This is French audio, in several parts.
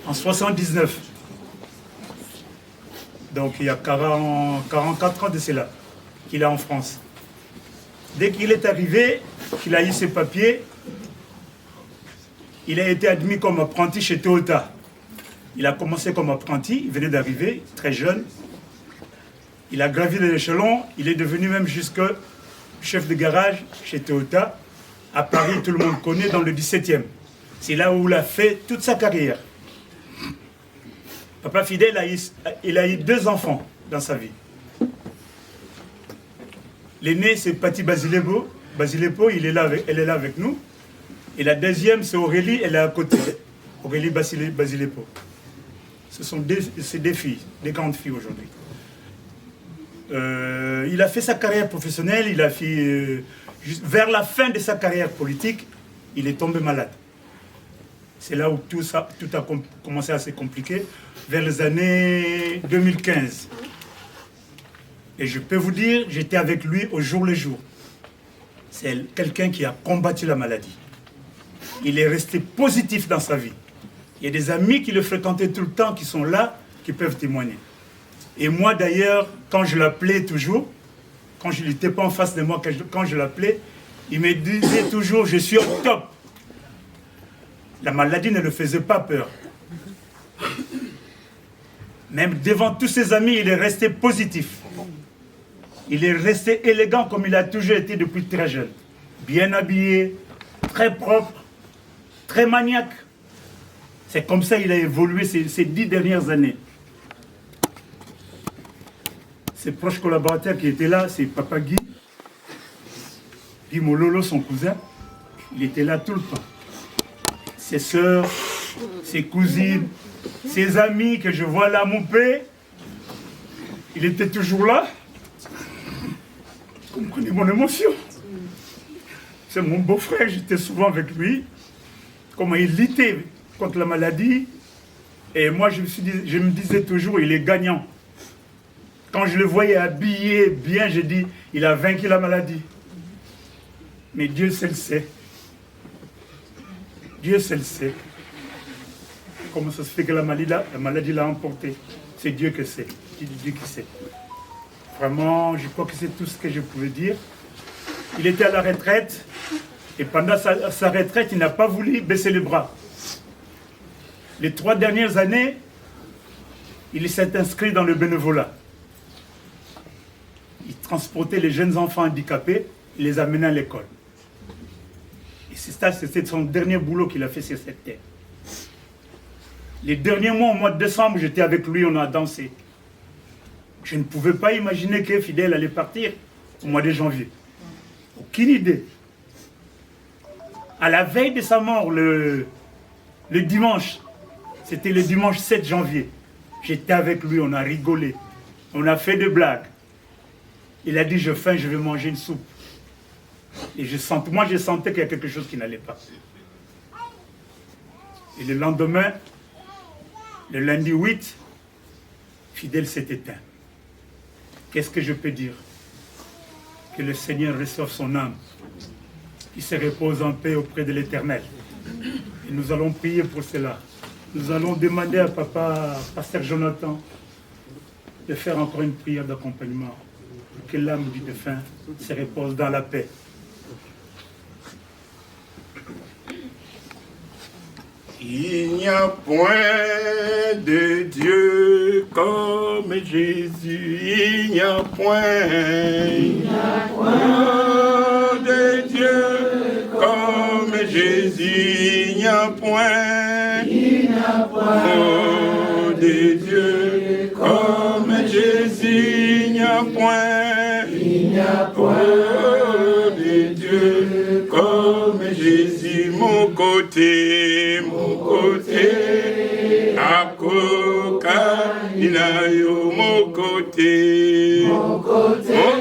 en 79. Donc il y a 44 ans de cela qu'il est en France. Dès qu'il est arrivé, qu'il a eu ses papiers, il a été admis comme apprenti chez Toyota. Il a commencé comme apprenti, il venait d'arriver, très jeune. Il a gravi l'échelon, il est devenu même jusque chef de garage chez Toyota. À Paris, tout le monde connaît, dans le 17e. C'est là où il a fait toute sa carrière. Papa Fidèle, il a eu 2 enfants dans sa vie. L'aîné, c'est Pati Basilepo, elle est là avec nous. Et la deuxième, c'est Aurélie, elle est à côté. Aurélie Basilepo. Ce sont ces 2 filles, des grandes filles aujourd'hui. Il a fait sa carrière professionnelle, il a fait, vers la fin de sa carrière politique, il est tombé malade. C'est là où tout a commencé à se compliquer, vers les années 2015. Et je peux vous dire, j'étais avec lui au jour le jour. C'est quelqu'un qui a combattu la maladie. Il est resté positif dans sa vie. Il y a des amis qui le fréquentaient tout le temps, qui sont là, qui peuvent témoigner. Et moi d'ailleurs, quand je l'appelais toujours, quand je n'étais pas en face de moi, quand je l'appelais, il me disait toujours, je suis au top. La maladie ne le faisait pas peur. Même devant tous ses amis, il est resté positif. Il est resté élégant comme il a toujours été depuis très jeune. Bien habillé, très propre, très maniaque. C'est comme ça qu'il a évolué ces 10 dernières années. Ses proches collaborateurs qui étaient là, c'est Papa Guy Mololo, son cousin. Il était là tout le temps. Ses sœurs, ses cousines, ses amis que je vois là, mon père, il était toujours là. Vous comprenez mon émotion. C'est mon beau-frère, j'étais souvent avec lui. Comment il luttait contre la maladie. Et moi, je me disais toujours, il est gagnant. Quand je le voyais habillé bien, j'ai dit, il a vaincu la maladie. Mais Dieu seul sait. Dieu seul sait. Comment ça se fait que la maladie l'a emporté? C'est Dieu qui sait. C'est Dieu qui sait. Vraiment, je crois que c'est tout ce que je pouvais dire. Il était à la retraite. Et pendant sa retraite, il n'a pas voulu baisser les bras. Les 3 dernières années, il s'est inscrit dans le bénévolat. Il transportait les jeunes enfants handicapés, il les amenait à l'école. Et c'était son dernier boulot qu'il a fait sur cette terre. Les derniers mois, au mois de décembre, j'étais avec lui, on a dansé. Je ne pouvais pas imaginer que Fidèle allait partir au mois de janvier. Aucune idée. À la veille de sa mort, le dimanche, c'était le dimanche 7 janvier, j'étais avec lui, on a rigolé, on a fait des blagues. Il a dit, j'ai faim, je vais manger une soupe. Et moi, je sentais qu'il y a quelque chose qui n'allait pas. Et le lendemain, le lundi 8, Fidèle s'est éteint. Qu'est-ce que je peux dire? Que le Seigneur reçoive son âme, qu'il se repose en paix auprès de l'Éternel. Et nous allons prier pour cela. Nous allons demander à Pasteur Jonathan, de faire encore une prière d'accompagnement, pour que l'âme du défunt se repose dans la paix. Il n'y a point de Dieu comme Jésus, il n'y a point de Dieu comme Jésus, il n'y a point de Dieu comme Jésus, il n'y a point de Dieu comme Jésus, mon côté, akoka inayo mon côté, akoka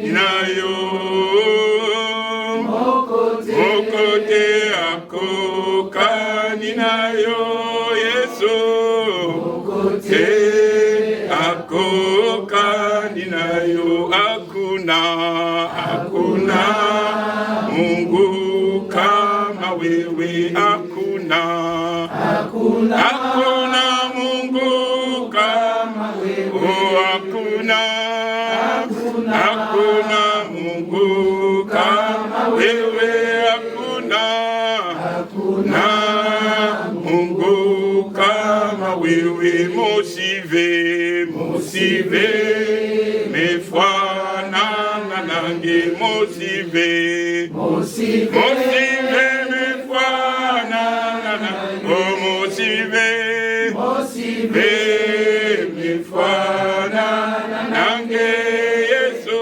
inayo, mon côté akoka inayo, Yesu, akoka inayo, hakuna Mungu kama wewe, hakuna Mungu kama wewe, hakuna Mungu kama wewe, hakuna Mungu kama wewe. Mosive mefanana nange, mosive mefanana nange, oh mosive mefanana nange, Yesu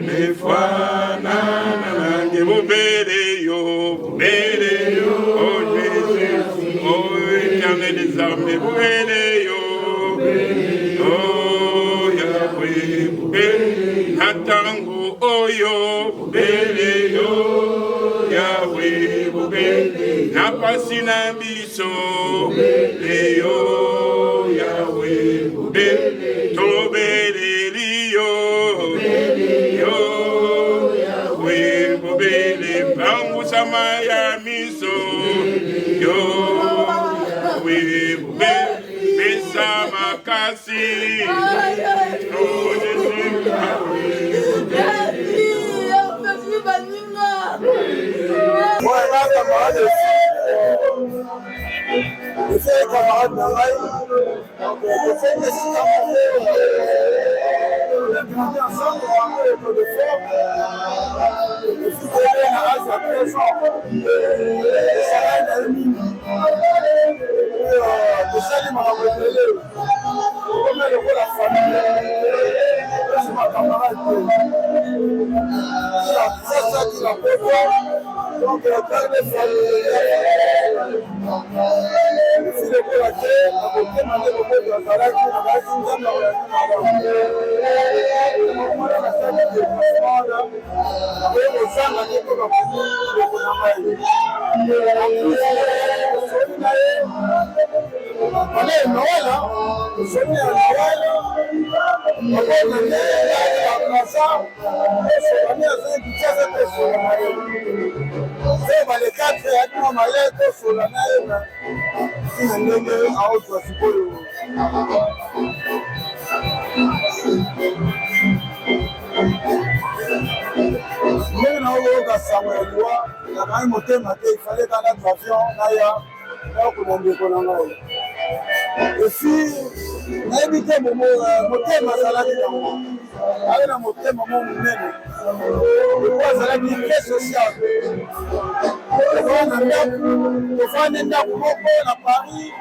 mefanana nange, bubeleyo oh Jésus, oh Éternel des armées, bubeleyo oh Yahweh, bubeleyo natango oyo, bubeleyo Yahweh, bubeleyo napasi na biso, bubeleyo Yahweh, bubeleyo tobeleliyo Yahweh, bubeleyo bangusama ya miso yo Yahweh, bubeleyo pesa makasi oh Jésus, Voilà, camarade. Vous savez, camarade Naraï, vous faites des sites à monter. Vous êtes grandi ensemble, vous ramenez les codes de forme. Le fils de l'État à 13 ans. Ça a une amie. Le salut m'a révélé. Comment le rôle la famille. C'est ma camarade. Ça qui la peut voir. Donc, il y a plein de familles. Si le coup la terre, on peut demander le coup de la salade, on va essayer de faire les quatre et à ma lettre sur la main. Si je n'ai pas à autre chose. Mais non, on va savoir loi. Il y a quand même monté ma tête. Il fallait qu'un autre avion n'aille pour mon décollage. Et si n'habitez mon moté ma salade dans avec la moté maman mène. Le quoi ça dit très social. Le fan est là pour la Paris.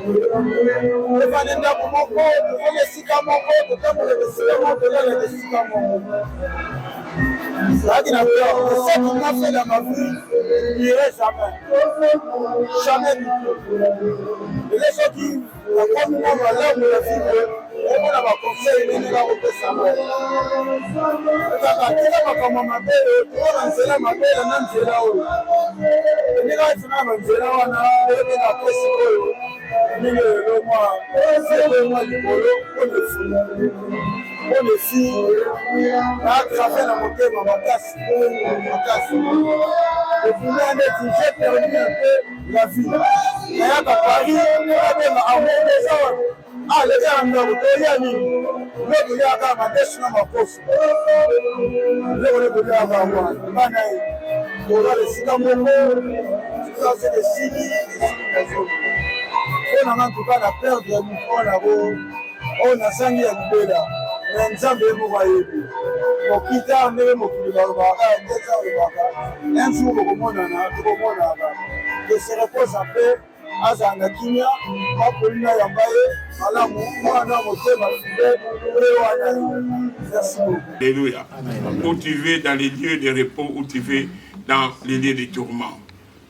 Le fan est là pour mon corps. Le sika mon corps. Le temps le sika mon corps. Le sika mon corps. Ça qui n'a pas ça qui m'a fait dans ma vie. Il irait jamais. Jamais du tout. Et les gens qui la première fois là où la vie on a conseil de la repérer. Kaka kila makama mabele, tuona nzela mabele na nzela oyo. Ndika tsina nzela wana ebe na pesi oyo. Ndike lo mwa, sebe mwa likolo on est si na trafe na motema makasi. Et puis là j'ai perdu un peu la vie. Na ya ka Paris, ebe na amour des gens. Ah, les gars, on a le il y a un déchet dans ma poche. Le on a le Sikamongo, c'est des signes, on a en tout cas la perte de on a sangé à l'Ibéla, mais nous avons vu. Mon kita, on est mon un jour, on de se repose un peu. Azanga kimia mapolina yambaye alamu mwana motema fide wana. Merci beaucoup. Alléluia. Où tu veux dans les lieux de repos, où tu veux dans les lieux de tourment.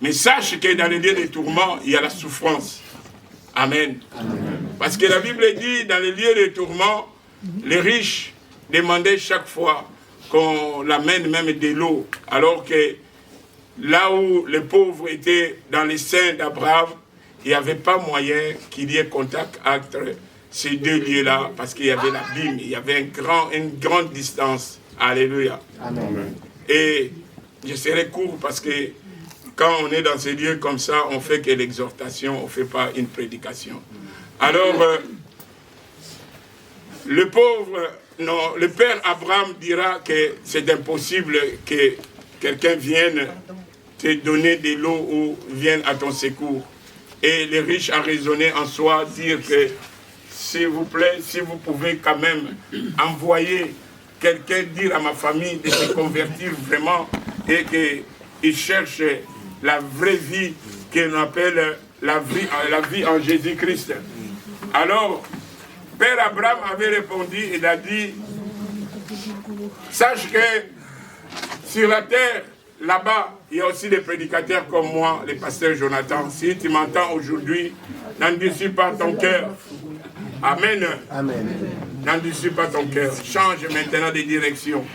Mais sache que dans les lieux de tourment, il y a la souffrance. Amen. Parce que la Bible dit dans les lieux de tourment, les riches demandaient chaque fois qu'on l'amène même de l'eau, alors que là où les pauvres étaient dans les seins d'Abraham, il n'y avait pas moyen qu'il y ait contact entre ces deux lieux-là, parce qu'il y avait l'abîme, il y avait une grande distance. Alléluia. Amen. Et je serai court parce que quand on est dans ces lieux comme ça, on fait que l'exhortation, on ne fait pas une prédication. Alors, le pauvre, non, le père Abraham dira que c'est impossible que quelqu'un vienne te donner de l'eau ou vienne à ton secours. Et les riches a raisonné en soi, dire que, s'il vous plaît, si vous pouvez quand même envoyer quelqu'un dire à ma famille de se convertir vraiment et qu'il cherche la vraie vie qu'on appelle la vie en Jésus-Christ. Alors, Père Abraham avait répondu, il a dit, sache que sur la terre, là-bas, il y a aussi des prédicateurs comme moi, les pasteurs Jonathan. Si tu m'entends aujourd'hui, n'endurcis pas ton cœur. Amen. Amen. N'endurcis pas ton cœur. Change maintenant de direction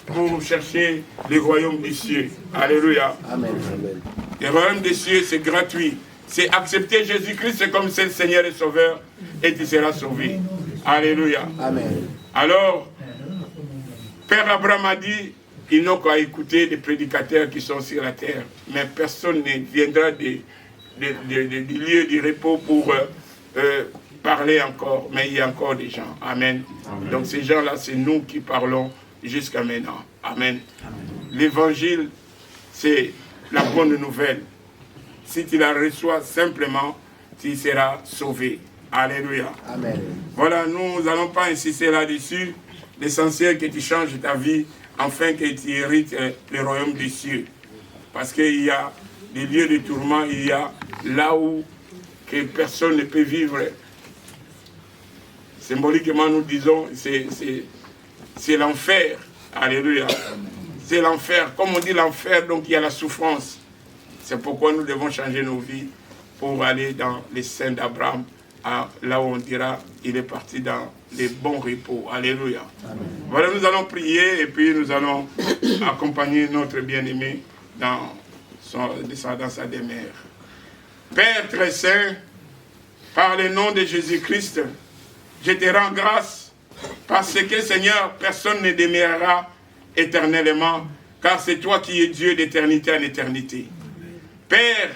pour chercher les royaumes des cieux. Alléluia. Amen. Le royaume des cieux, c'est gratuit. C'est accepter Jésus-Christ comme c'est le Seigneur et Sauveur et tu seras sauvé. Alléluia. Amen. Alors, Père Abraham a dit, ils n'ont qu'à écouter les prédicateurs qui sont sur la terre. Mais personne ne viendra des lieux de repos pour parler encore. Mais il y a encore des gens. Amen. Amen. Donc ces gens-là, c'est nous qui parlons jusqu'à maintenant. Amen. L'évangile, c'est la bonne nouvelle. Si tu la reçois simplement, tu seras sauvé. Alléluia. Amen. Voilà, nous n'allons pas insister là-dessus. L'essentiel que tu changes ta vie afin que tu hérites le royaume des cieux. Parce qu'il y a des lieux de tourment, il y a là où que personne ne peut vivre. Symboliquement, nous disons, c'est l'enfer. Alléluia. C'est l'enfer. Comme on dit l'enfer, donc il y a la souffrance. C'est pourquoi nous devons changer nos vies pour aller dans les seins d'Abraham, là où on dira, il est parti dans les bons repos. Alléluia. Amen. Voilà, nous allons prier et puis nous allons accompagner notre bien-aimé dans sa demeure. Père très saint, par le nom de Jésus-Christ, je te rends grâce parce que, Seigneur, personne ne demeurera éternellement, car c'est toi qui es Dieu d'éternité en éternité. Père,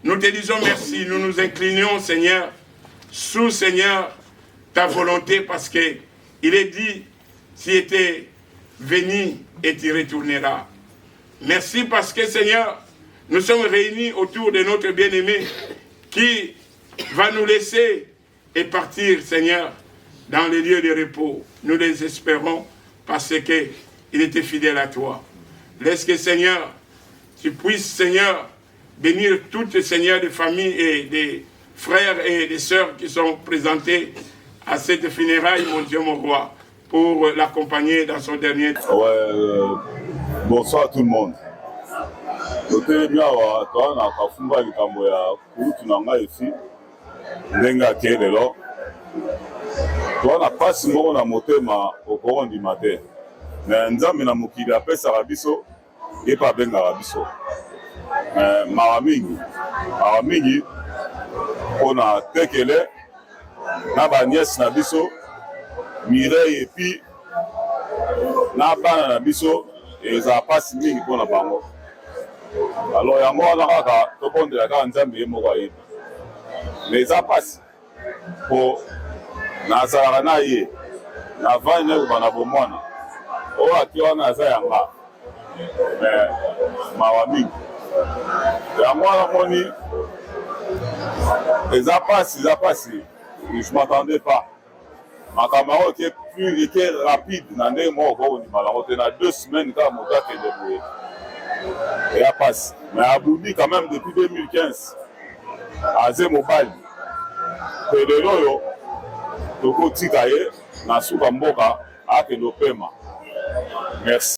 nous te disons merci, nous nous inclinons, Seigneur, sous, Seigneur, ta volonté, parce que il est dit, tu étais venu et tu retourneras. Merci parce que, Seigneur, nous sommes réunis autour de notre bien-aimé qui va nous laisser et partir, Seigneur, dans les lieux de repos. Nous les espérons parce qu'il était fidèle à toi. Laisse que, Seigneur, tu puisses, Seigneur, bénir toutes les seigneurs de famille et des frères et des sœurs qui sont présentés à cette funéraille, mon Dieu, mon roi, pour l'accompagner dans son dernier temps. Ouais, bonsoir tout le monde. Totelemi awa toa na kafumba likambo ya kutu na ngai ici ndenge ake lelo toa na pasi moko na motema okoko ndima te me nzambe na mokili apesaka biso ye mpe abengaka biso mawa mingi mpona tekele na baniese na biso Mireille epi na bana na biso ezala pasi mingi mpona bango. Alors yango wana kaka tobondela kaka nzambe ye moko ayebi me eza pasi mpo nazalaka na ye navandi nakoba na bomwana oyo ake wana aza yanga me mawa mingi yango wana moni eza pasi je m'attendais pas makambo yango eke rapide na ndenge moko kokondima lango te na 2 semaines kaka moto akende boye eya pasi mais abudi quand même depuis 2015 aze mobali mpe lelo oyo tokotika ye na suka mboka akende opema. Merci.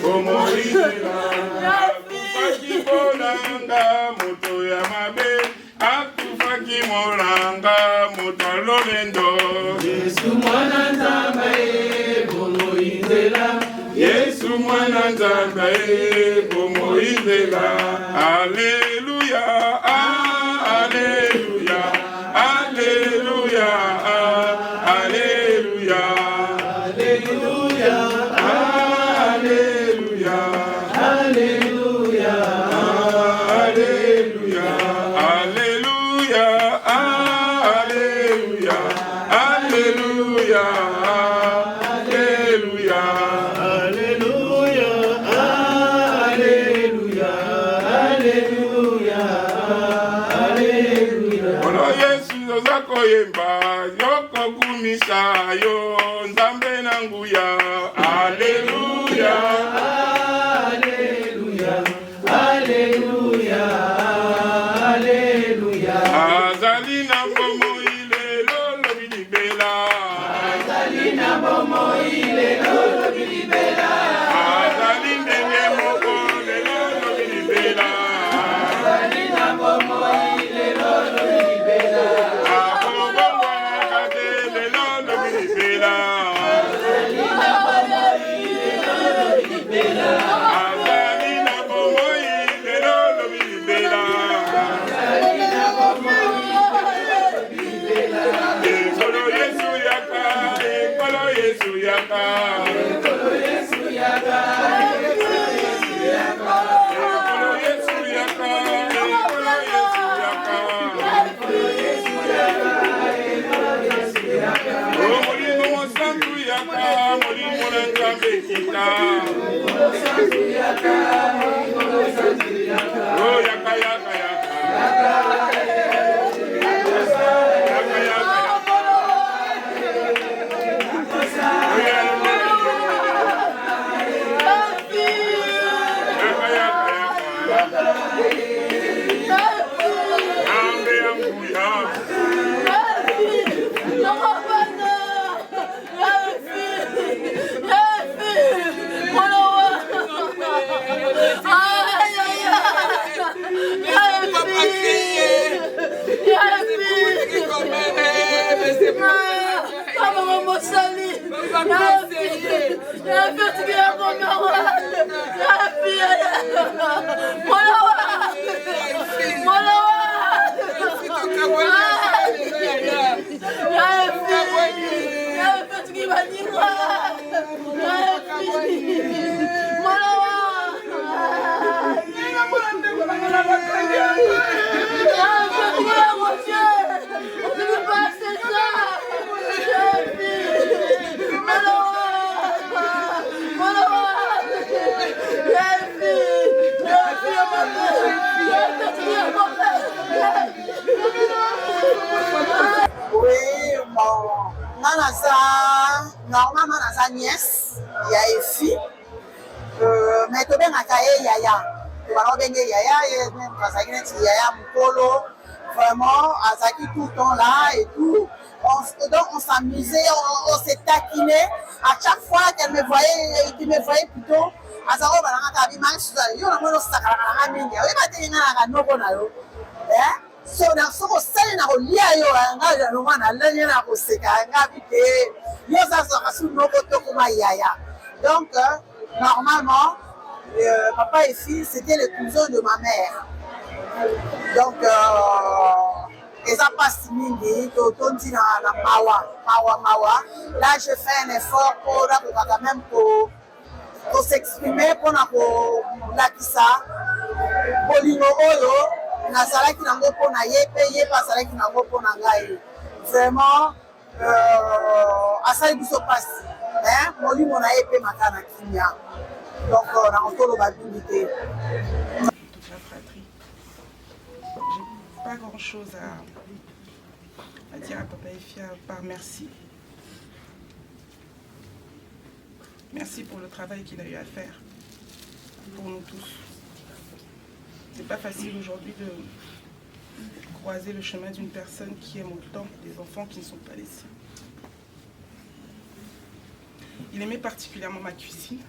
bomoizela akufaki bolanga moto ya mabe akufaki molanga moto alolendo Yesu mwana nzambe bomoizela Yesu mwana nzambe bomoizela Alléluia Alléluia Alléluia Alléluia Alléluia Alléluia Alléluia Alléluia Alléluia Alléluia Alléluia Alléluia koyemba yoko kumisa yo nzambe na nguya Alléluia Alléluia Alléluia Alléluia azali na bomo ile lolo bilibela azali na bomo ile lolo bilibela azali ndenge moko le lolo bilibela azali na bomo ile lolo bilibela Normalement, dans sa nièce, il y a une fille, mais tu bien à Yaya. Tu vas bien Yaya, et même quand ça vient Yaya, Mukolo, vraiment, Azaki tout le temps là et tout. Donc on s'amusait, on s'est taquiné. À chaque fois qu'elle me voyait, qu'il me voyait plutôt, Azaro Balanga Tabiman, yo na mono sakala mingi. Oui, ma tenga na noko na yo. So na soko sali na kolia yo nga no mwana lenya na koseka nga bite yo ça kasu noko to kuma Yaya. Donc normalement papa et fille c'était les cousins de ma mère. Donc ils ont pas mingi to tonti na mawa. Là je fais un effort pour quand même pour s'exprimer pour na ko lakisa bolingo oyo nazalaki nango mpona ye mpe ye mpe azalaki nango mpona ngai vraiment asali biso mpasi molimo na ye mpe maka na kimia donc nango toloba mingi te. Toute la fratrie, j'ai pas grand chose à dire à Papa Efia par merci. Merci pour le travail qu'il a eu à faire pour nous tous. C'est pas facile aujourd'hui de croiser le chemin d'une personne qui aime autant des enfants qui ne sont pas les siens. Il aimait particulièrement ma cuisine.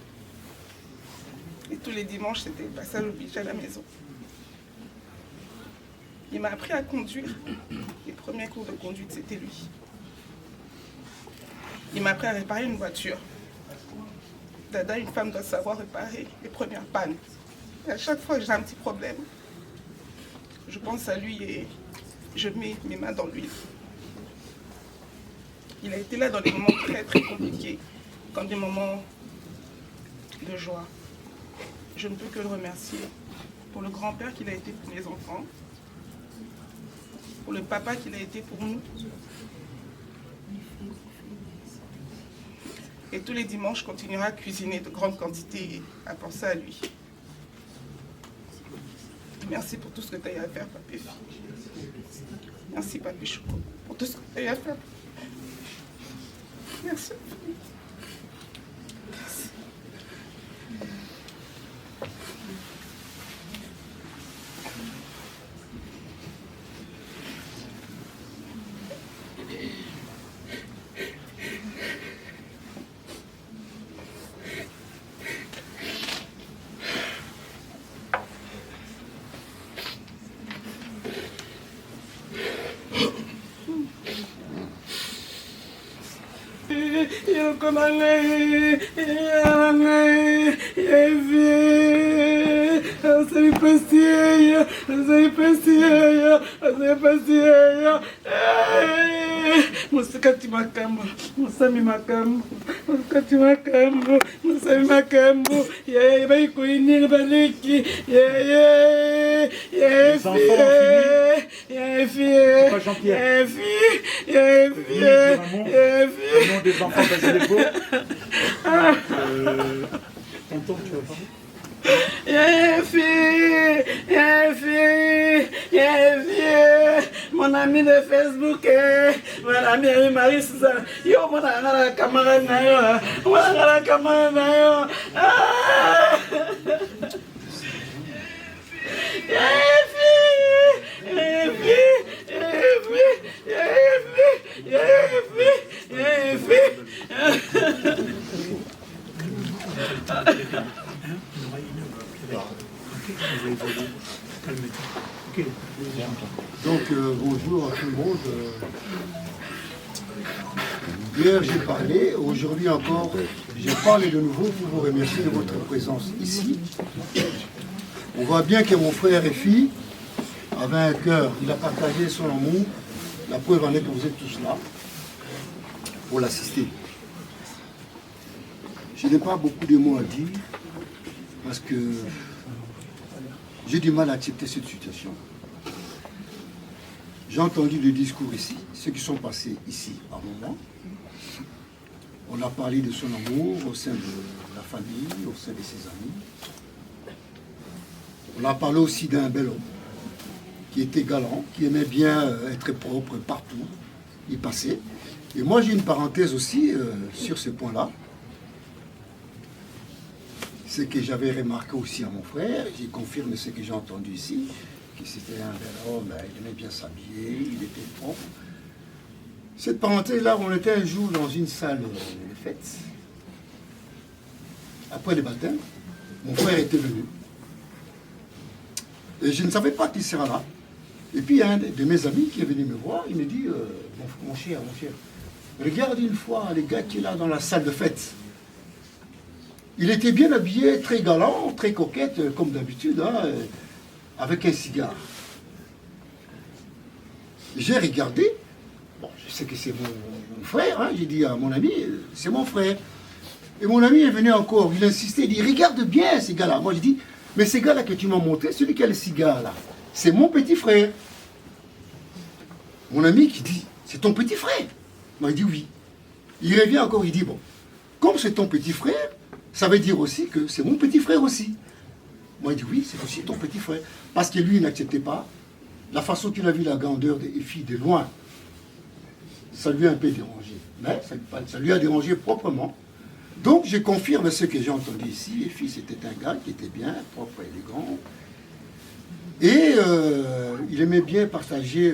Et tous les dimanches, c'était le passage obligé à la maison. Il m'a appris à conduire. Les premiers cours de conduite, c'était lui. Il m'a appris à réparer une voiture. Dada, une femme doit savoir réparer les premières pannes. Et à chaque fois que j'ai un petit problème, je pense à lui et je mets mes mains dans l'huile. Il a été là dans des moments très très compliqués, comme des moments de joie. Je ne peux que le remercier pour le grand-père qu'il a été pour les enfants, pour le papa qu'il a été pour nous. Et tous les dimanches, je continuerai à cuisiner de grandes quantités et à penser à lui. Merci pour tout ce que tu as eu à faire, Papé. Merci, Papé Choco, pour tout ce que tu as eu à faire. Merci. Musikati makambo, musami makambo, musikati makambo, musami makambo, yeye baikuini baliki, yeye Au nom des enfants Basilepo, tonton, tu vas parler? Mon ami de Facebook, mon ami Marie Suzanne, yo mon ami camarade nayo, mon ami camarade nayo. Donc bonjour à tout le monde. Hier j'ai parlé, aujourd'hui encore, je parle de nouveau pour vous remercier de votre présence ici. On voit bien que mon frère et fille avait un cœur, il a partagé son amour. La preuve en est que vous êtes tous là pour l'assister. Je n'ai pas beaucoup de mots à dire parce que j'ai du mal à accepter cette situation. J'ai entendu des discours ici, ceux qui sont passés ici à un moment. On a parlé de son amour au sein de la famille, au sein de ses amis. On a parlé aussi d'un bel homme qui était galant, qui aimait bien être propre partout. Il passait. Et moi j'ai une parenthèse aussi sur ce point-là. Ce que j'avais remarqué aussi à mon frère, j'ai confirmé ce que j'ai entendu ici, que c'était un bel homme, il aimait bien s'habiller, il était propre. Cette parenthèse-là, on était un jour dans une salle de fête. Après le baptême, mon frère était venu. Et je ne savais pas qu'il serait là. Et puis il y a un de mes amis qui est venu me voir, il me dit, mon cher, regarde une fois les gars qui est là dans la salle de fête. Il était bien habillé, très galant, très coquette, comme d'habitude, hein, avec un cigare. J'ai regardé, bon, je sais que c'est mon frère, hein, j'ai dit à mon ami, c'est mon frère. Et mon ami est venu encore, il insistait, il dit, regarde bien ces gars-là. Moi, je dis, mais ces gars-là que tu m'as montré, celui qui a le cigare là, c'est mon petit frère. Mon ami qui dit, c'est ton petit frère. Moi, il dit oui. Il revient encore, il dit, bon, comme c'est ton petit frère, ça veut dire aussi que c'est mon petit frère aussi. Moi, il dit oui, c'est aussi ton petit frère. Parce que lui, il n'acceptait pas la façon qu'il a vu la grandeur des filles de loin. Ça lui a un peu dérangé. Mais ça lui a dérangé proprement. Donc, je confirme ce que j'ai entendu ici. Les filles, c'était un gars qui était bien, propre et élégant. Et il aimait bien partager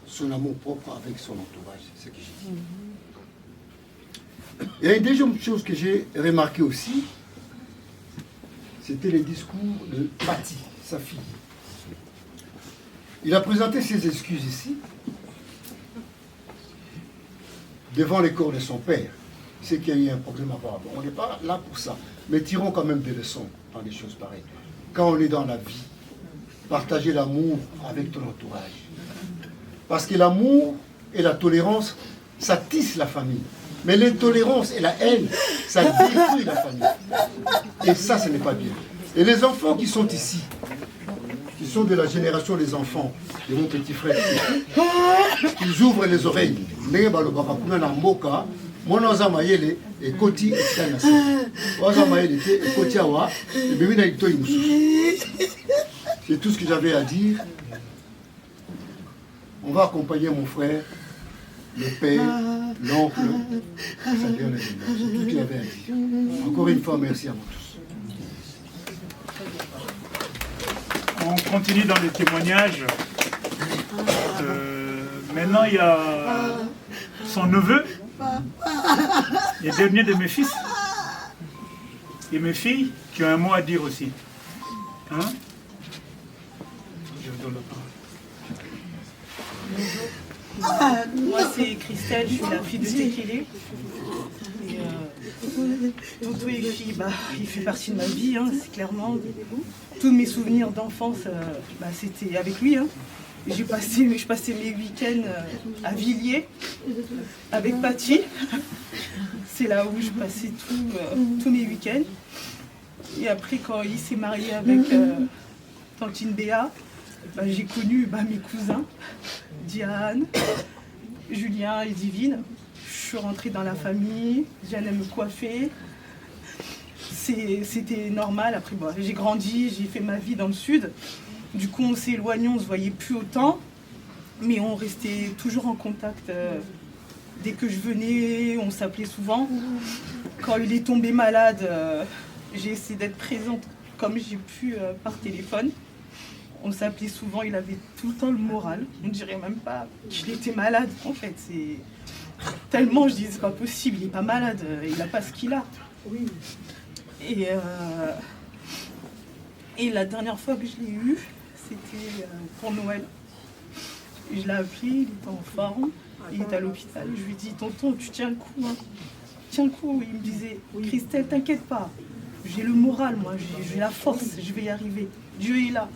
son amour propre avec son entourage. C'est ce que j'ai dit. Il y a une deuxième chose que j'ai remarqué aussi, c'était les discours de Patty, sa fille. Il a présenté ses excuses ici, devant les corps de son père. C'est qu'il y a eu un problème par rapport. On n'est pas là pour ça. Mais tirons quand même des leçons dans des choses pareilles. Quand on est dans la vie, partagez l'amour avec ton entourage. Parce que l'amour et la tolérance, ça tisse la famille. Mais l'intolérance et la haine, ça détruit la famille. Et ça, ce n'est pas bien. Et les enfants qui sont ici, qui sont de la génération des enfants, de mon petit frère, ils ouvrent les oreilles. Et Koti c'est tout ce que j'avais à dire. On va accompagner mon frère, le père, l'oncle, sa dernière demeure. C'est tout ce qu'il avait à dire. Encore une fois, merci à vous tous. On continue dans les témoignages. Maintenant, il y a son neveu, les derniers de mes fils et mes filles qui ont un mot à dire aussi. Hein? Je vous donne la parole. Moi c'est Christelle, je suis la fille de Tekele. Tonton Efi, il fait partie de ma vie, hein, c'est clairement. Tous mes souvenirs d'enfance, c'était avec lui. Hein. Je passais mes week-ends à Villiers avec Patty. C'est là où je passais tous mes week-ends. Et après, quand il s'est marié avec Tantine Béa, j'ai connu mes cousins, Diane, Julien et Divine. Je suis rentrée dans la famille, Diane me coiffer. C'était normal. Après, j'ai grandi, j'ai fait ma vie dans le sud. Du coup, on s'est éloigné, on ne se voyait plus autant. Mais on restait toujours en contact. Dès que je venais, on s'appelait souvent. Quand il est tombé malade, j'ai essayé d'être présente comme j'ai pu par téléphone. On s'appelait souvent, il avait tout le temps le moral. On ne dirait même pas qu'il était malade. En fait, c'est tellement, je dis, c'est pas possible, il n'est pas malade, il n'a pas ce qu'il a. Oui. Et la dernière fois que je l'ai eu, c'était pour Noël. Je l'ai appelé, il était en forme, il était à l'hôpital. Je lui ai dit, tonton, tu tiens le coup, hein. Tiens le coup. Il me disait, Christelle, t'inquiète pas, j'ai le moral, moi, j'ai la force, je vais y arriver. Dieu est là.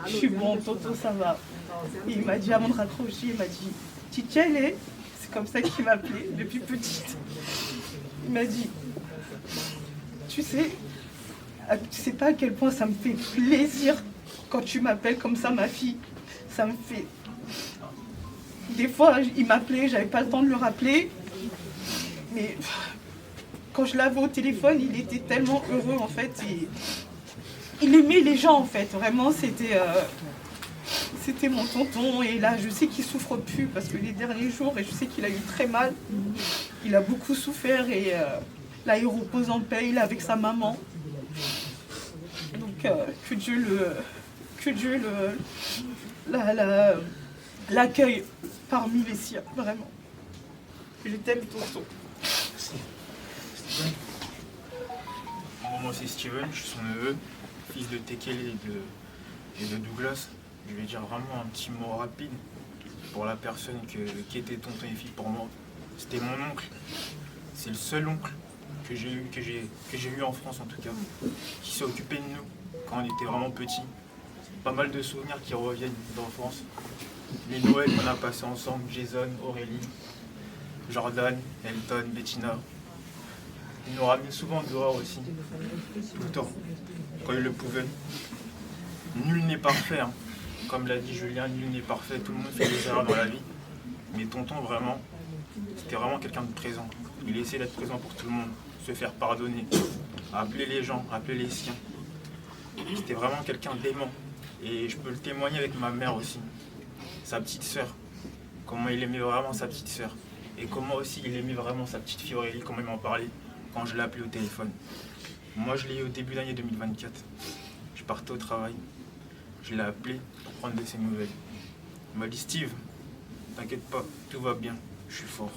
Je suis bon, tonton, ça va. Et il m'a dit, avant de raccrocher, il m'a dit, Titielle, c'est comme ça qu'il m'appelait depuis petite. Il m'a dit, tu sais pas à quel point ça me fait plaisir quand tu m'appelles comme ça, ma fille. Ça me fait... Des fois, il m'appelait, j'avais pas le temps de le rappeler. Mais quand je l'avais au téléphone, il était tellement heureux, en fait. Et il aimait les gens, en fait. Vraiment, c'était mon tonton. Et là, je sais qu'il souffre plus parce que les derniers jours, et je sais qu'il a eu très mal. Il a beaucoup souffert et là, il repose en paix. Il est avec sa maman. Donc, que Dieu l'accueille parmi les siens, vraiment. Je t'aime, tonton. Moi c'est Steven, je suis son neveu, fils de Tekele et de Douglas. Je vais dire vraiment un petit mot rapide pour la personne qui était tonton et fille pour moi. C'était mon oncle. C'est le seul oncle que j'ai eu en France en tout cas, qui s'est occupé de nous quand on était vraiment petits. Pas mal de souvenirs qui reviennent d'enfance. Les Noëls qu'on a passés ensemble, Jason, Aurélie, Jordan, Elton, Bettina. Il nous ramenait souvent dehors aussi, tout le temps, quand il le pouvait. Nul n'est parfait, hein. Comme l'a dit Julien, nul n'est parfait, tout le monde fait des erreurs dans la vie. Mais tonton, vraiment, c'était vraiment quelqu'un de présent. Il essayait d'être présent pour tout le monde, se faire pardonner, appeler les gens, appeler les siens. C'était vraiment quelqu'un d'aimant. Et je peux le témoigner avec ma mère aussi, sa petite sœur. Comment il aimait vraiment sa petite sœur. Et comment aussi il aimait vraiment sa petite fille Aurélie, comment il m'en parlait quand je l'ai appelé au téléphone. Moi, je l'ai eu au début de l'année 2024. Je partais au travail. Je l'ai appelé pour prendre de ses nouvelles. Il m'a dit, Steve, t'inquiète pas, tout va bien, je suis fort.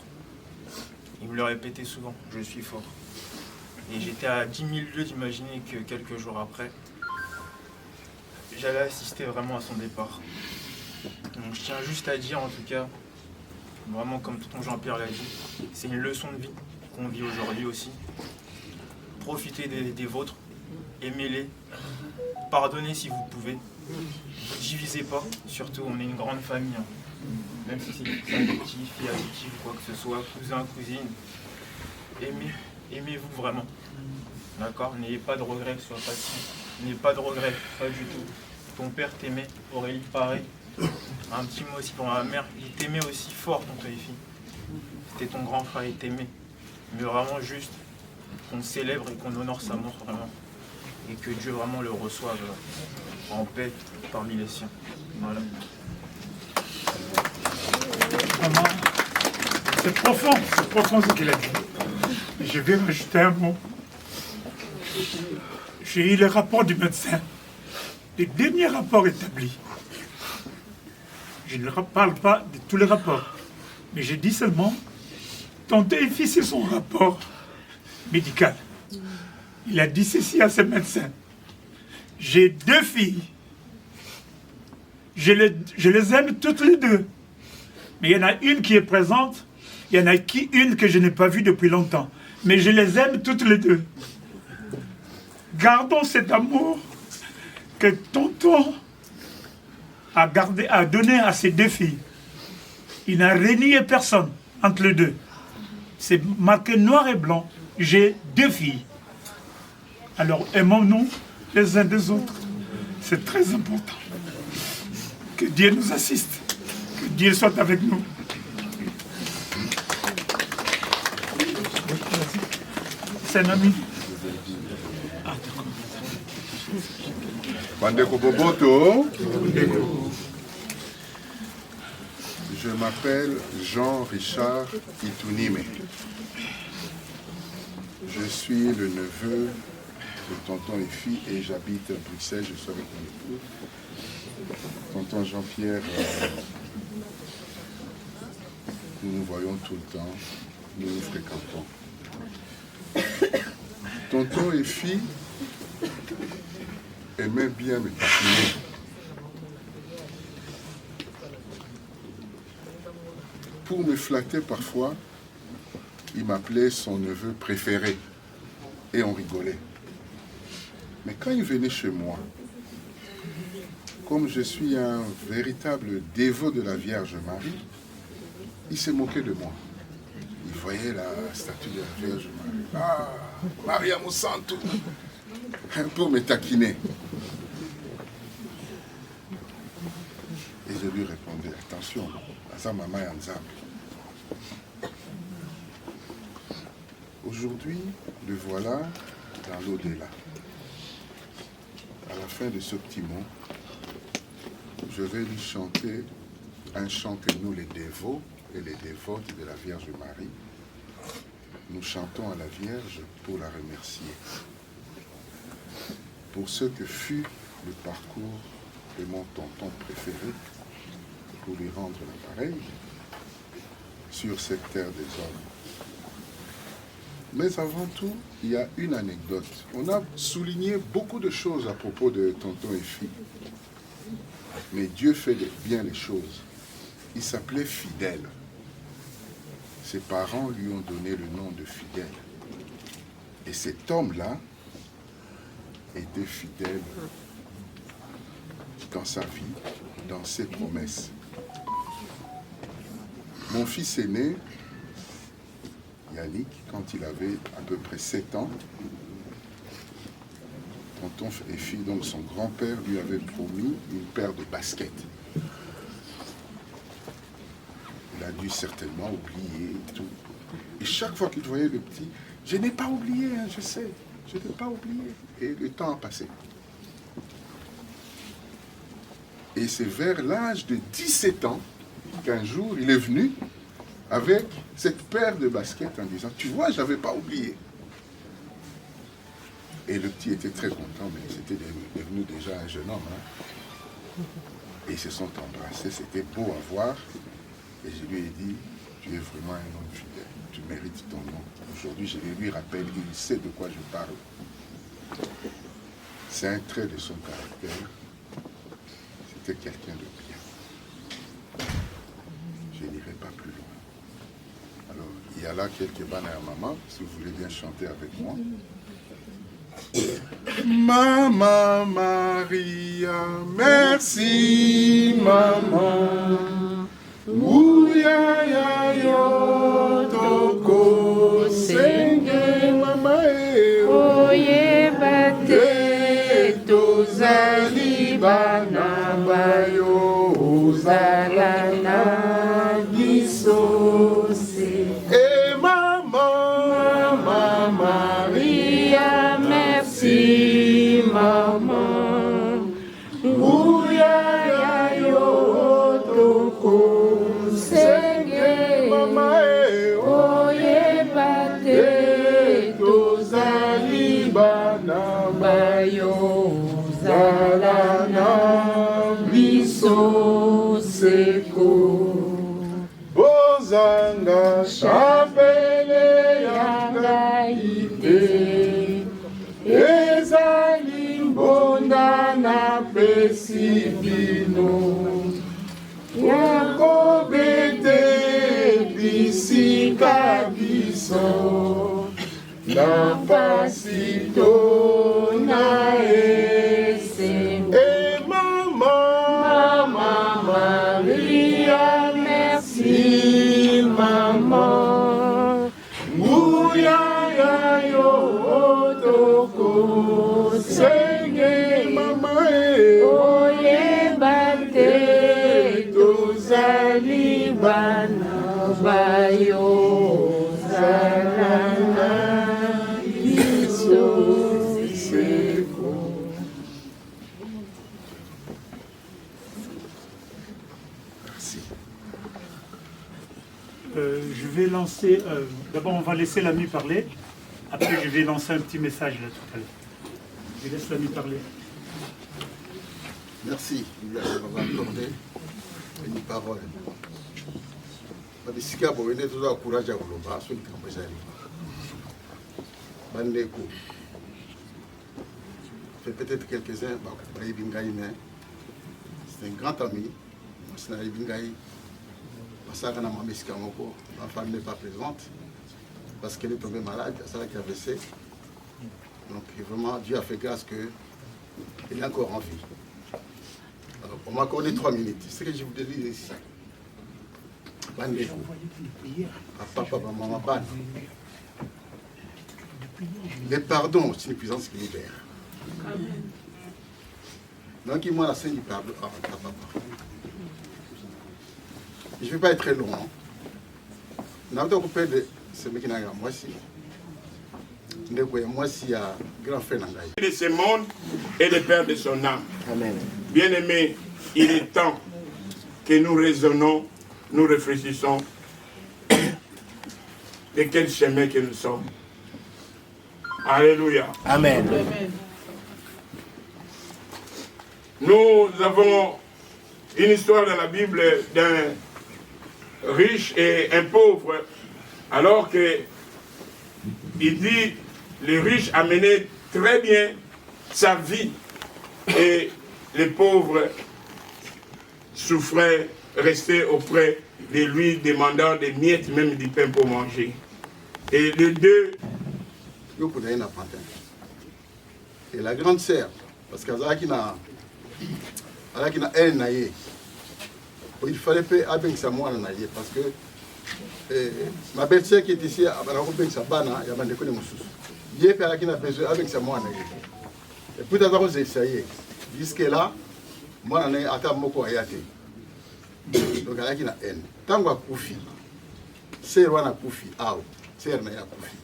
Il me le répétait souvent, je suis fort. Et j'étais à 10 000 lieues d'imaginer que quelques jours après, j'allais assister vraiment à son départ. Donc je tiens juste à dire en tout cas, vraiment comme tonton Jean-Pierre l'a dit, c'est une leçon de vie qu'on vit aujourd'hui aussi. Profitez des vôtres, aimez-les, pardonnez si vous pouvez, ne divisez pas, surtout on est une grande famille, hein. Même si c'est adoptif, fille adoptive, quoi que ce soit, cousin, cousine, aimez-vous vraiment, d'accord? N'ayez pas de regrets, sois patient, n'ayez pas de regrets, pas du tout. Ton père t'aimait, Aurélie pareil. Un petit mot aussi pour ma mère, il t'aimait aussi fort, ton Effie. C'était ton grand frère, il t'aimait. Mais vraiment juste qu'on célèbre et qu'on honore sa mort vraiment. Et que Dieu vraiment le reçoive en paix parmi les siens. Voilà. Maman, c'est profond ce qu'il a dit. Mais je vais rajouter un mot. J'ai eu le rapport du médecin, le dernier rapport établi. Je ne parle pas de tous les rapports, mais je dis seulement, tonton Effie, c'est son rapport médical. Il a dit ceci à ses médecins. J'ai 2 filles. Je les aime toutes les 2. Mais il y en a une qui est présente, il y en a une que je n'ai pas vue depuis longtemps. Mais je les aime toutes les 2. Gardons cet amour que tonton a donné à ses 2 filles. Il n'a renié personne entre les 2. C'est marqué noir et blanc. J'ai 2 filles. Alors aimons-nous les uns des autres. C'est très important. Que Dieu nous assiste. Que Dieu soit avec nous. C'est un ami. Bandeko Boboto. Je m'appelle Jean-Richard Itunime. Je suis le neveu de tonton Effie et j'habite à Bruxelles. Je suis avec mon époux. Tonton Jean-Pierre, nous nous voyons tout le temps, nous nous fréquentons. Tonton Effie aimait bien me taquiner. Pour me flatter parfois, il m'appelait son neveu préféré et on rigolait. Mais quand il venait chez moi, comme je suis un véritable dévot de la Vierge Marie, il s'est moqué de moi. Il voyait la statue de la Vierge Marie. Ah, Maria Monsanto, pour me taquiner. Et je lui répondais, attention, ça maman est en Zambie. Aujourd'hui, le voilà dans l'au-delà. À la fin de ce petit mot, je vais lui chanter un chant que nous, les dévots et les dévotes de la Vierge Marie, nous chantons à la Vierge pour la remercier. Pour ce que fut le parcours de mon tonton préféré, pour lui rendre l'appareil sur cette terre des hommes. Mais avant tout, il y a une anecdote. On a souligné beaucoup de choses à propos de tonton Effie. Mais Dieu fait bien les choses. Il s'appelait Fidèle. Ses parents lui ont donné le nom de Fidèle. Et cet homme-là était fidèle dans sa vie, dans ses promesses. Mon fils aîné, Yannick, quand il avait à peu près 7 ans, tonton Effie, donc son grand-père, lui avait promis une paire de baskets. Il a dû certainement oublier tout. Et chaque fois qu'il voyait le petit, je n'ai pas oublié, hein, je sais, je n'ai pas oublié. Et le temps a passé. Et c'est vers l'âge de 17 ans qu'un jour, il est venu avec cette paire de baskets en disant, tu vois, je n'avais pas oublié. Et le petit était très content, mais c'était devenu déjà un jeune homme. Hein. Et ils se sont embrassés, c'était beau à voir. Et je lui ai dit, Tu es vraiment un homme fidèle. Tu mérites ton nom. Aujourd'hui, je lui rappelle, il sait de quoi je parle. C'est un trait de son caractère. C'était quelqu'un de bien. Je n'irai pas plus loin. Alors, il y a là quelques bananes à maman, si vous voulez bien chanter avec moi. Maman Maria, merci maman. Ouya ya yo toko senge mama oye bate tozali bana bayo ozalana biso se e mama Maria merci maman ouya ya yo toko senge mama oye bate tozali bana bayo zalana biso seko bozanga chapele ya ngai te ezali mbonda napesi bino ya kobete bisika biso na pasi to na esengo e mama Maria merci maman nguya ya yo toko senge mama oyeba te tozali bana bayo zalana biso seko. Je vais lancer, d'abord on va laisser l'ami parler, après je vais lancer un petit message là tout à l'heure. Je laisse l'ami parler. Merci de m'avoir accordé une parole. Babisika boyene tout à courage à vouloir sur le camp ezali. Bandeko. Fait peut-être quelques-uns bayebi ngai mais c'est un grand ami. C'est un Ibingaï. Parce que ma femme n'est pas présente parce qu'elle est tombée malade, c'est ça qui a blessé. Donc vraiment, Dieu a fait grâce qu'il est encore en vie. Alors, on m'a accordé 3 minutes. C'est ce que je vous dis ici. Papa, maman, le pardon, c'est une puissance qui libère. Donc, moi, la scène du pardon. Papa. Je ne vais pas être très long. Nous avons coupé de ce mec qui n'a pas moi aussi. Moi aussi, il y a un grand frère. De ce monde et le Père de son âme. Amen. Bien-aimés, il est temps que nous raisonnons, nous réfléchissons de quel chemin que nous sommes. Alléluia. Amen. Nous avons une histoire dans la Bible d'un riche et un pauvre, alors que il dit le riche a mené très bien sa vie et les pauvres souffraient, restaient auprès de lui demandant des miettes, même du pain pour manger. Et les deux... Et la grande sœur, parce qu'elle a elle naïe. Il fallait payer avec sa moine naïe parce que ma belle-sœur qui est ici, elle a coupé sa banane, il y a un déconné moussous. Il y a quelqu'un qui a besoin avec sa moine naïe. Et puis d'abord, vous essayez. Jusque là, moi, je suis à Moko Ayate. Donc, elle a une haine. Tant que Koufi, c'est Rwana Koufi, c'est Rwana Koufi.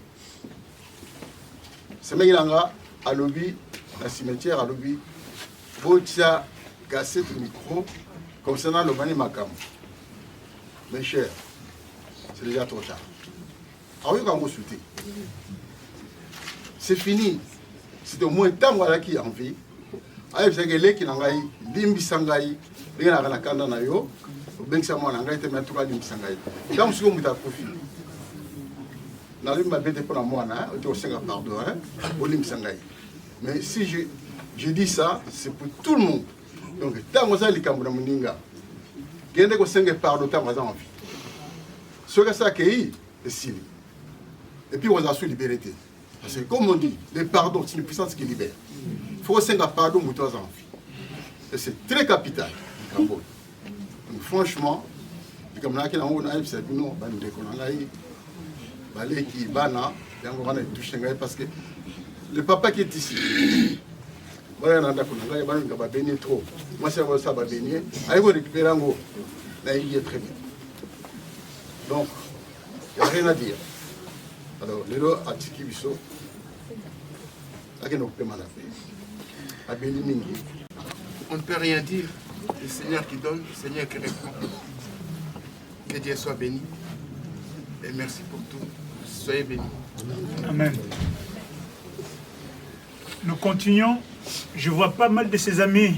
C'est Megilanga, à l'objet, dans le cimetière, à l'objet, Botia, cassé le micro, concernant le Mani Makam. Mes chers, c'est déjà trop tard. Ah oui, quand vous souhaitez. C'est fini. C'est au moins tant qui a envie. Aïe, c'est que qui n'a pas limbi sangai, il y a un kanda na yo, obengisa mwana ngai te me tuka limbisa ngai ntango soki moto akofi nalobi mabe te mpona mwana ote kosenga pardon olimbisa ngai. Mais si je dis ça, c'est pour tout le monde. Donc ntango oza likambo na moninga gende kosenga pardon ntango aza en vie soki asa akei esili et puis oza su libéré te parce que comme on dit le pardon c'est une puissance qui libère. Il faut kosenga pardon moto aza en vie et c'est très capital likambo. Donc franchement likambo nayaki nango nayebisa bino bandeko na ngai baleki bana yango wana etouche ngai parce que le papa qui est ici voilà nanda ko ngai bana nga ba béni trop moi c'est ça ba béni ayi ko récupérer ngo na il est très bien donc il n'y a rien à dire. Alors lelo atiki biso akeno pe mala a béni mingi. On ne peut rien dire. Le Seigneur qui donne, le Seigneur qui répond. Que Dieu soit béni. Et merci pour tout. Soyez bénis. Amen. Nous continuons. Je vois pas mal de ses amis.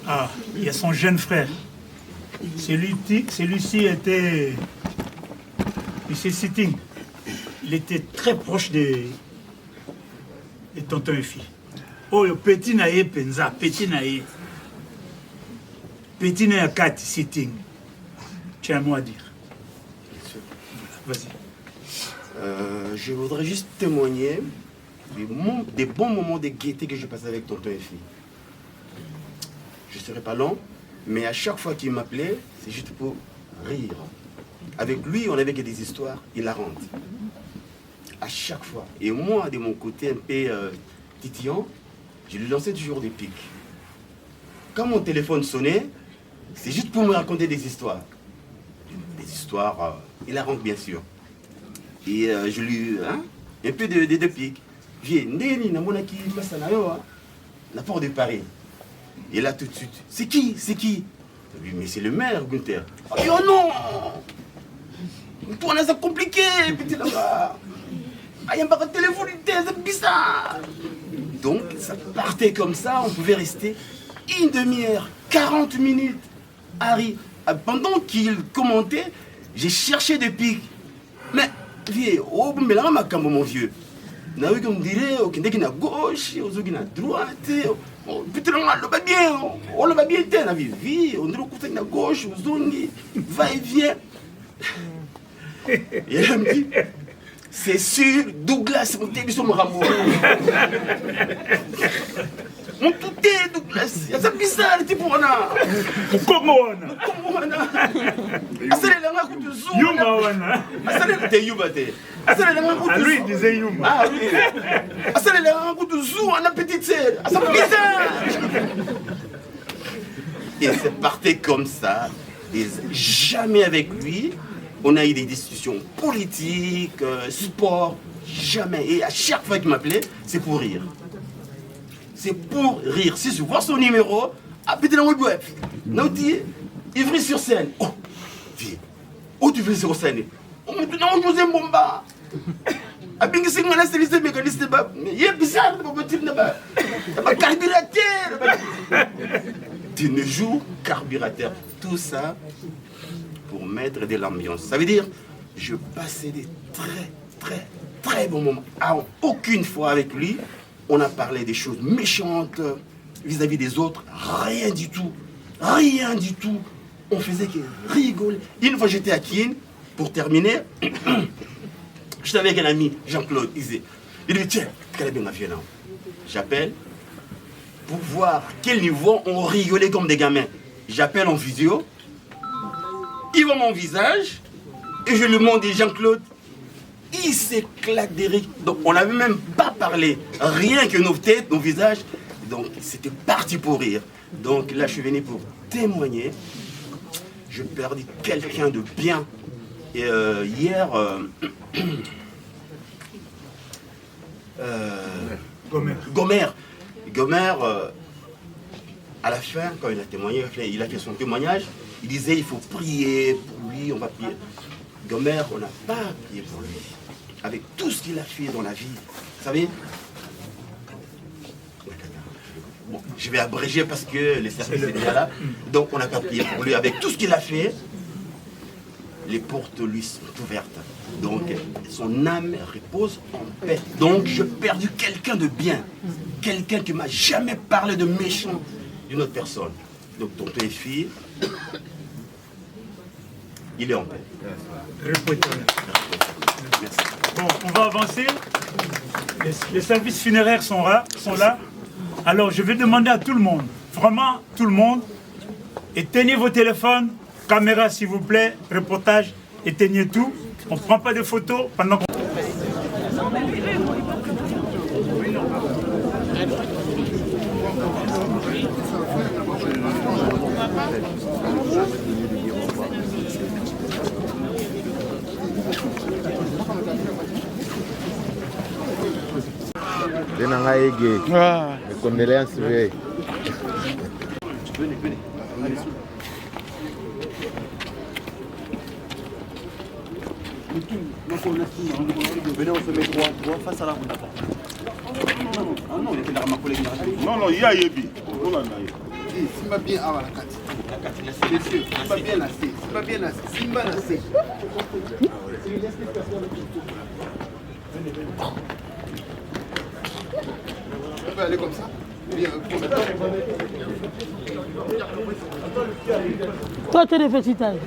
Ah, il y a son jeune frère. Celui-ci était... M. Sitting. Il était très proche de tonton et fille. Oh, le petit naïe penza, petit naïe. Petit naïe Kat Sitting. Tu as un mot à dire. Vas-y. Je voudrais juste témoigner des bons moments de gaieté que j'ai passé avec tonton et fille. Je ne serai pas long, mais à chaque fois qu'il m'appelait, c'est juste pour rire. Avec lui, on avait que des histoires hilarantes. À chaque fois. Et moi, de mon côté un peu titillant, je lui lançais toujours des pics. Quand mon téléphone sonnait, c'est juste pour me raconter des histoires. Des histoires hilarantes, bien sûr. Et je lui... un peu de pics. Viens, Néni, Namonaki, la porte de Paris. Et là, tout de suite, c'est qui? C'est qui? Mais c'est le maire, Gunther. Oh non! Toi, on a ça compliqué, petit là-bas. Il y a pas de téléphone, c'est bizarre. Donc, ça partait comme ça, on pouvait rester une demi-heure, 40 minutes. Harry, pendant qu'il commentait, j'ai cherché des pics. Mais, vieux, oh, mais là, mon vieux. Na oui, comme dirait, au Québec, à gauche, aux autres, à droite. Putain, on va bien, on va bien, on a vu, on dirait au côté à gauche, aux autres, va et vient. Et elle me dit, c'est sûr, Douglas, mon télévision me ramène. Mon tout est Douglas, c'est bizarre, le type on a. Comment on a? C'est le langue de Zoom. Yuma on a. C'est le Yuma. Ah, lui, il disait Yuma. Ah oui. C'est le langue de Zoom, on a petite sœur. C'est bizarre. Et c'est parti comme ça. Et jamais avec lui, on a eu des discussions politiques, sport, jamais. Et à chaque fois qu'il m'appelait, c'est pour rire. C'est pour rire. Si je vois son numéro, peut-être dans le web. Nauti, Ivry-sur-Seine. Oh, viens. Où tu veux sur scène? Oh, maintenant, on joue un bomba. Abingi Singana, c'est les mécanistes. Mais il est bizarre, le petit là-bas. Carburateur. Tu ne joues carburateur. Tout ça pour mettre de l'ambiance. Ça veut dire, je passais des très bons moments. Alors, aucune fois avec lui, on a parlé des choses méchantes vis-à-vis des autres. Rien du tout. Rien du tout. On faisait que rigoler. Une fois, j'étais à Kien, pour terminer, j'étais avec un ami, Jean-Claude Isé. Il dit, tiens, quel est bien ma vie là? J'appelle pour voir quel niveau on rigolait comme des gamins. J'appelle en visio. Il voit mon visage et je lui montre Jean-Claude. Il s'éclate des rires. Donc on n'avait même pas parlé. Rien que nos têtes, nos visages. Donc c'était parti pour rire. Donc là je suis venu pour témoigner. Je perdis quelqu'un de bien. Et hier... Gomer, à la fin, quand il a témoigné, il a fait son témoignage, il disait il faut prier pour lui, on va prier. Gomer, on n'a pas prié pour lui. Avec tout ce qu'il a fait dans la vie, vous savez, bon, Je vais abréger parce que les services étaient déjà là. Donc on n'a qu'à prier pour lui. Avec tout ce qu'il a fait, les portes lui sont ouvertes. Donc son âme repose en paix. Donc j'ai perdu quelqu'un de bien. Quelqu'un qui ne m'a jamais parlé de méchant d'une autre personne. Donc tonton et fille, il est en paix. Merci. Bon, on va avancer. Les services funéraires sont là. Alors je vais demander à tout le monde, vraiment tout le monde, éteignez vos téléphones, caméra s'il vous plaît, reportage, éteignez tout. On ne prend pas de photos pendant qu'on... Mes condoléances, venez. Venez, on se met droit face à la route. Non, il était là, ma collègue. Non, il y a Yebi. Simba bien à la carte. Messieurs, Simba bien assez. Simba bien assez. Simba assez. On peut aller comme ça. Toi, tu es des petits tailles.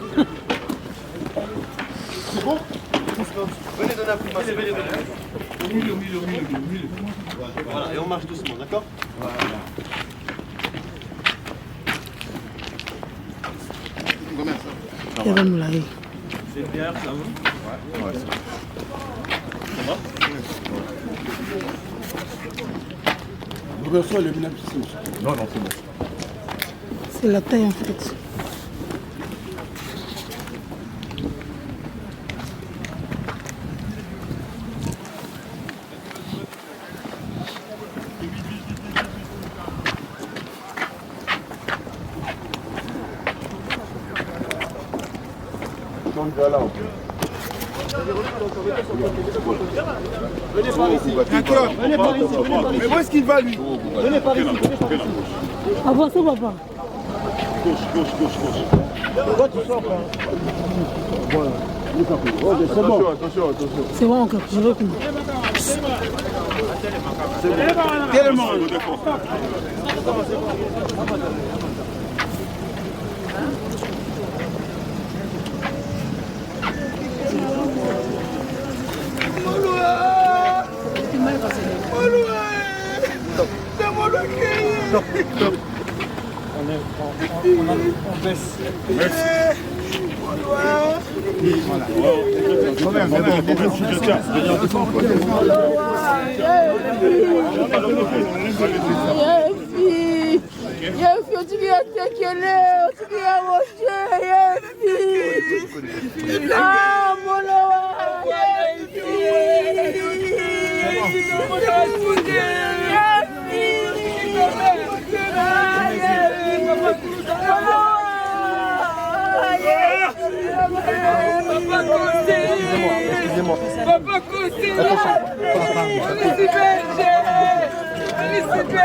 C'est bon? Venez donner un coup de main, venez donner. Au milieu. Voilà, et on marche doucement, d'accord? Voilà. Combien ça? Il va nous laver. C'est bien, ça va? Ouais. Ça va? Roberto, le minable ici. Non, c'est bon. C'est la taille en fait. Venez par ici. D'accord. Venez par ici. Mais où est-ce qu'il va lui? Venez par ici. Avancez, papa. Pourquoi tu sors pas? C'est bon. Attention. C'est bon encore, je recule. Tellement. On baisse. Merci. Excusez-moi. Papa Kossi, Alice Belge. Papa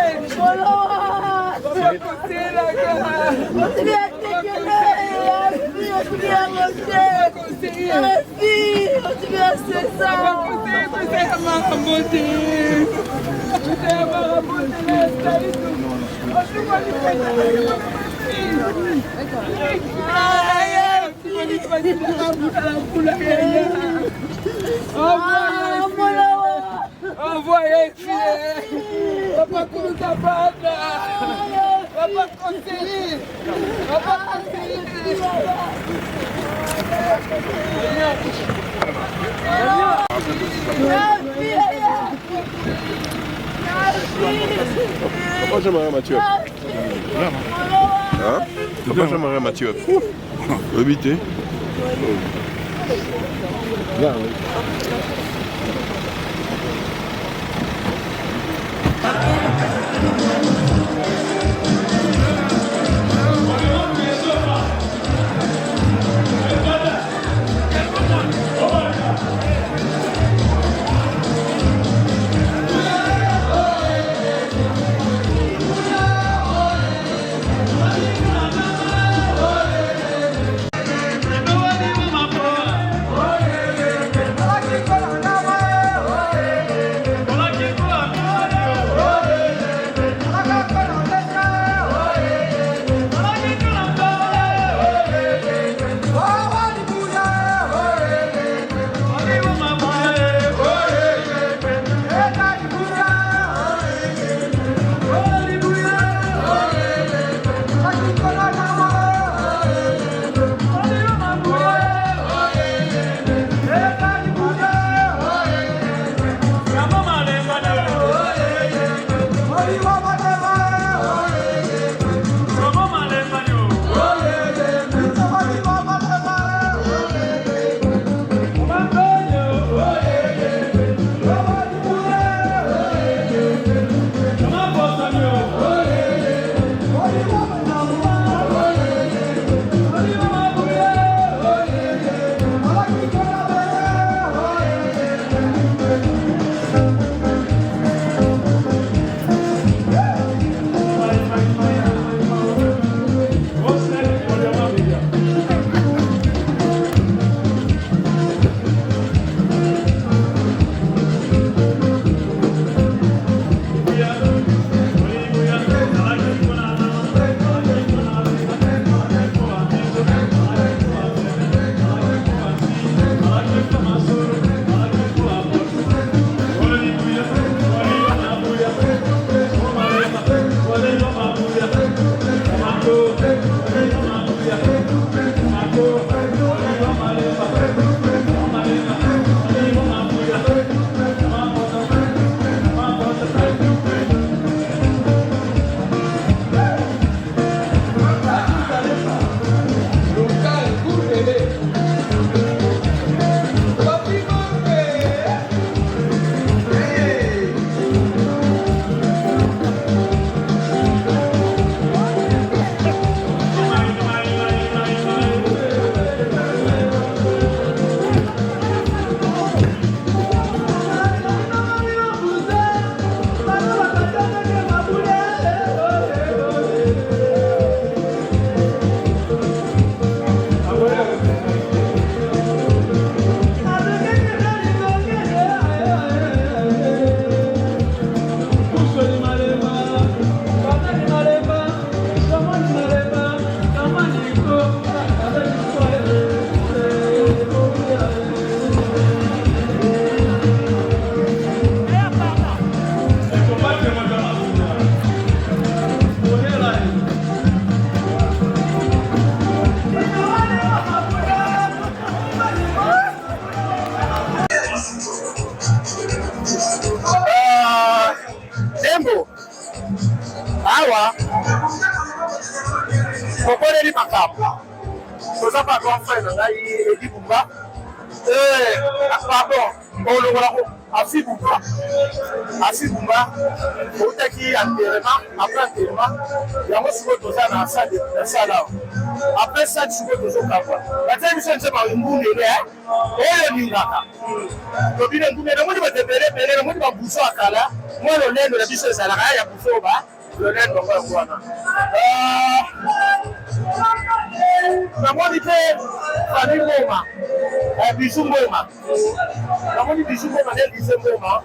Kossi, la envoyez Papa Kouta Banda, Papa Conseiller, Papa Conseiller. Papa, j'aimerais Mathieu. Hein? Papa, j'aimerais Mathieu. Habité. Bien, oui. awa kokoleli makambo toza pa grand frère na ngai Edi Bumba pardon olongolako Afi Bumba outaki enterrement après enterrement yango sikoyo toza na sala après ça sikoyo tozokamba batie biso nzema ngundele oyo lingaka tobine ngundele namoni batembelebele namoni babuso akala mwa lolendo na biso ezalaka ya busoba lolendo ngo wana namoni mpe fami Mboma Bijou Mboma namoni Bijou Mboma nde Bijou Mboma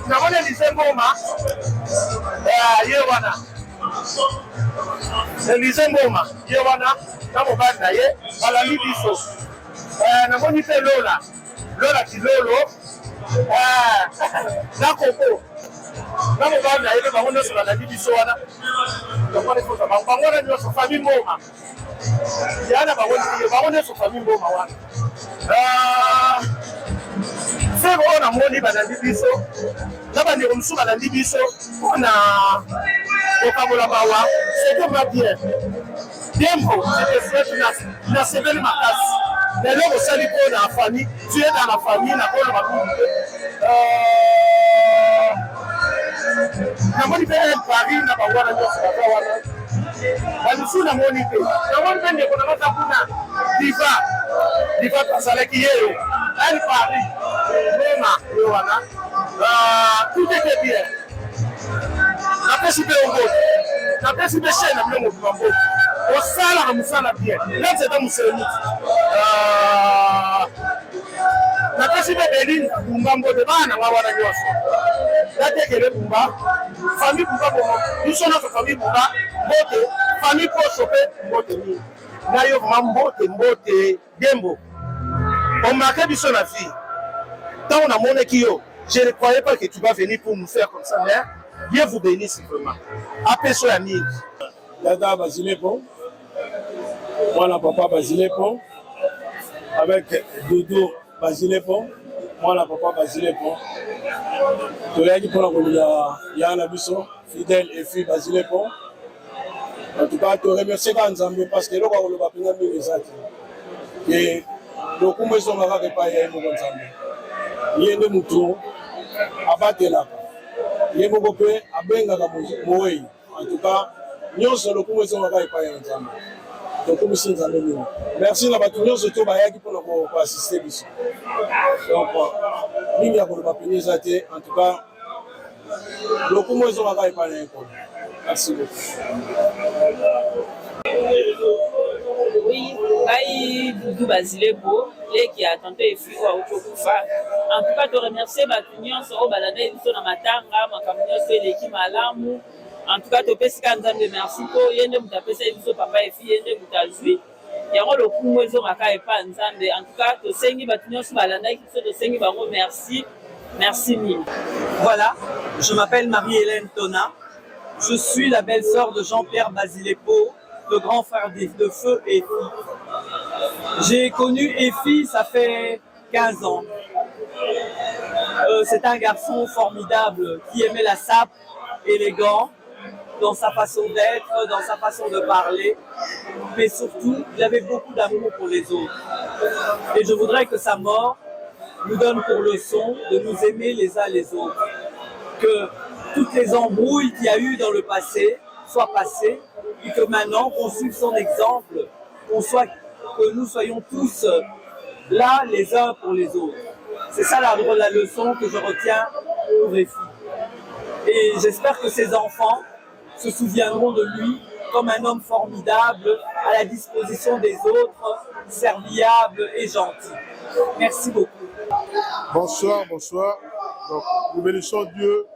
namoni Bijou Mboma ye wana Bijou Mboma ye wana na mobali na ye balandi biso namoni mpe Lola Kilolo na Koko na mobali na ye mpe bango nyonso balandi biso wana bango wana nyonso fami Mboma yana bango nyonso fami Mboma wana seko oyo namoni balandi biso na bandeko mosusu balandi biso mpona kokabola mawa c'était pas bien Dembo c'était fait nasepeli makasi lelo kosali mpo na famille tu es dans la famille na kolo bakumu namoni mpe Paris na bango wana nyonso baza wana balusu namoni mpe ndeko na bata kuna diva tozalaki yeyo elle Paris Mboma yo wana tout était bien napesi mpe ongoto napesi mpe chaine na bino mobima mboka osalaka mosala bien nzeta moseloniti napesi mpe Beline Bumba mbote bana nga wana nyonso natekele Bumba fami Bumba bongo biso nyonso fami Bumba mbote fami Poso mpe mbote nini na yo ma mbote Dembo omake biso na vie tant on a monaki yo je ne croyais pas que tu vas venir pour nous faire comme ça mais Dieu vous bénisse vraiment apeso ya mingi Dada Basilepo mwana papa Basilepo avec Doudou Basilepo mwana papa Basilepo toyaki mpona kolinga yana biso fidèle et fille Basilepo en tout cas to remercier ka Nzambe parce que eloko akoloba mpenza mingi eza te ke lokumu ezongaka epai ya ye moko Nzambe ye nde motu abatelaka ye moko mpe abengaka mowei en tout cas nyonso lokumu ezongaka epai ya Nzambe tokomisi Nzambe mingi merci na bato nyonso to bayaki mpona koasiste biso donc mingi ya koloba pene eza te en tout cas lokumu ezongaka epai na ye kolo merci beaucoup. Oui, Aïe Doudou Basilepo, qui a tenté de fuir au Chokufa. En tout cas, te remercier Batunion, Soro Baladé, Nso Namatanga, Makamio, l'équipe Malamu. En tout cas, te pèse Kanzam de merci pour Yende Moutapesa, Nso Papa et fille, Yende Moutajoui. Il y a le coup, Mozo Maka et pas Nzambe. En tout cas, te Sengi Batunion, Baladé, qui se te Sengi Bango, merci. Merci mille. Voilà, je m'appelle Marie-Hélène Tona. Je suis la belle-sœur de Jean-Pierre Basilepo, le grand frère de Feu et Effi. J'ai connu Effi, ça fait 15 ans. C'est un garçon formidable qui aimait la sape, élégant, dans sa façon d'être, dans sa façon de parler, mais surtout, il avait beaucoup d'amour pour les autres. Et je voudrais que sa mort nous donne pour leçon de nous aimer les uns les autres. Que toutes les embrouilles qu'il y a eu dans le passé soient passées et que maintenant, qu'on suive son exemple, que nous soyons tous là les uns pour les autres. C'est ça la leçon que je retiens pour les filles. Et j'espère que ces enfants se souviendront de lui comme un homme formidable, à la disposition des autres, serviable et gentil. Merci beaucoup. Bonsoir. Donc, nous bénissons Dieu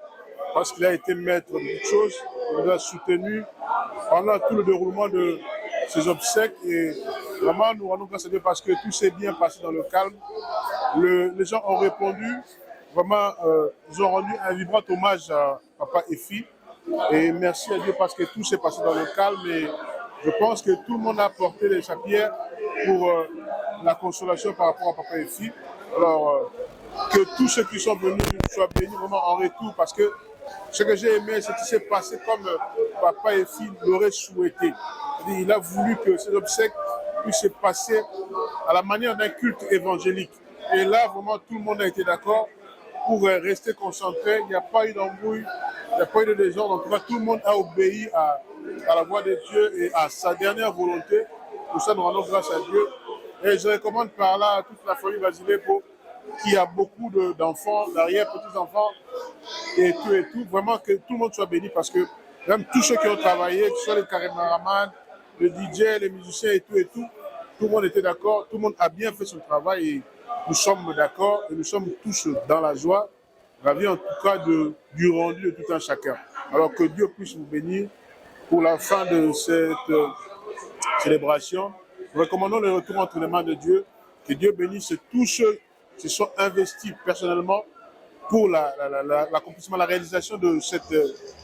parce qu'il a été maître de toutes choses. Il nous a soutenus pendant tout le déroulement de ces obsèques. Et vraiment, nous rendons grâce à Dieu parce que tout s'est bien passé dans le calme. Les gens ont répondu. Vraiment, ils ont rendu un vibrant hommage à Papa Effi. Et merci à Dieu parce que tout s'est passé dans le calme. Et je pense que tout le monde a apporté sa pierre pour la consolation par rapport à Papa Effi. Alors, que tous ceux qui sont venus soient bénis vraiment en retour, parce que ce que j'ai aimé, c'est qu'il s'est passé comme papa et fille l'auraient souhaité. Il a voulu que ces obsèques puissent se passer à la manière d'un culte évangélique. Et là, vraiment, tout le monde a été d'accord pour rester concentré. Il n'y a pas eu d'embrouille, il n'y a pas eu de désordre. En tout cas, tout le monde a obéi à la voix de Dieu et à sa dernière volonté. Pour ça, nous rendons grâce à Dieu. Et je recommande par là à toute la famille Basilepo, qui a beaucoup d'enfants, d'arrière-petits-enfants, et tout. Vraiment que tout le monde soit béni, parce que même tous ceux qui ont travaillé, que ce soit les caméramans, le DJ, les musiciens et tout, tout le monde était d'accord, tout le monde a bien fait son travail et nous sommes d'accord et nous sommes tous dans la joie, ravis en tout cas du rendu de tout un chacun. Alors que Dieu puisse nous bénir pour la fin de cette célébration. Nous recommandons le retour entre les mains de Dieu, que Dieu bénisse tous ceux qui se sont investis personnellement pour l'accomplissement, la réalisation de cette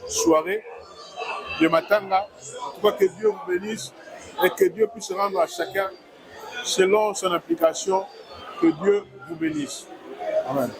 soirée de Matanga. En tout cas, que Dieu vous bénisse et que Dieu puisse rendre à chacun selon son implication. Que Dieu vous bénisse. Amen.